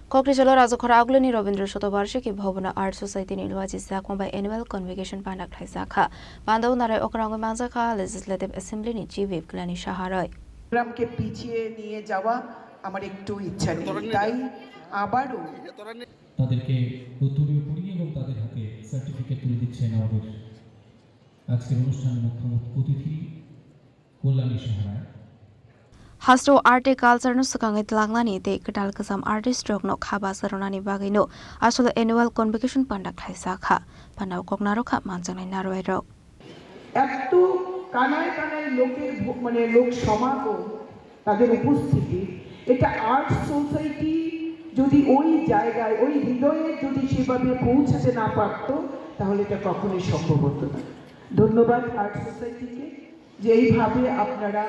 Kokrichalo Rajakhora Aglani Rabindra Shatobarshiki Bhavana Art Society Nilwaji Sakma by Annual Convocation Pandak Thaisakha Bandau Narai Okrang Manzakha Legislative Assembly ni Chief Whip Glani Shaharai প্রোগ্রামকে পিছিয়ে নিয়ে যাওয়া আমার একটু ইচ্ছা নেই তাই আবারও তাদেরকে উত্তরীয় পড়িয়ে এবং তাদের হাতে সার্টিফিকেট তুলে দিচ্ছেন আমাদের আজকের অনুষ্ঠানের মুখ্য অতিথি Kalyani সাহারায় Hasto arte culture no sakangai tlanglani te ketal kasam artist rok no khaba saronani bagino asolo annual convocation pandak thaisakha panau koknaro kha manjangai naroi rok এত কানায় কানায় লোকের মানে লোক সমাগম তাদের উপস্থিতি এটা আর্ট সোসাইটি যদি ওই জায়গায় ওই হৃদয়ে যদি সেভাবে পৌঁছাতে না পারতো তাহলে এটা কখনোই সম্ভব হতো না ধন্যবাদ আর্ট সোসাইটিকে যে এইভাবে আপনারা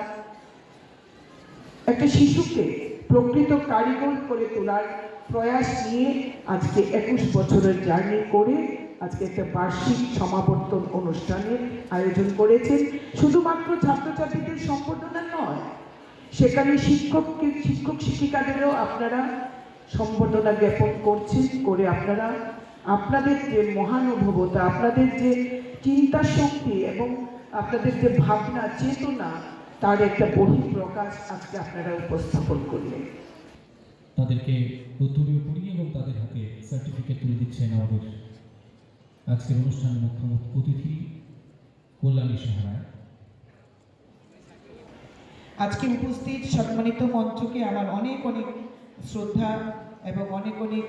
একটা শিশুকে প্রকৃত কারিগর করে তোলার প্রয়াস নিয়ে আজকে 21 বছরের জার্নি করে আজকে একটা বার্ষিক সমাবর্তন অনুষ্ঠানের আয়োজন করেছেন শুধুমাত্র ছাত্রছাত্রীদের সম্বর্ধনা নয় সেখানে শিক্ষক শিক্ষিকাদেরও আপনারা সম্বর্ধনা জ্ঞাপন করছেন করে আপনারা আপনাদের যে মহানুভবতা আপনাদের যে চিন্তা শক্তি এবং আপনাদের যে ভাবনা চেতনা তার একটা বহিঃপ্রকাশ আজকে আপনারা উপস্থাপন করলেন তাদেরকে উত্তরীয় পড়িয়ে এবং তাদের হাতে সার্টিফিকেট তুলে দিচ্ছেন আমাদের আজকের অনুষ্ঠানের মুখ্য অতিথি কল্যাণী সাহারায় আজকে উপস্থিত সম্মানিত মঞ্চকে আমার অনেক অনেক শ্রদ্ধা এবং অনেক অনেক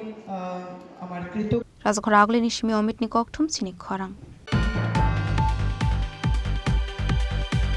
আমার কৃতজ্ঞতা Rajakhora Aglani Shimi Omitni Kokthum Chini Khorang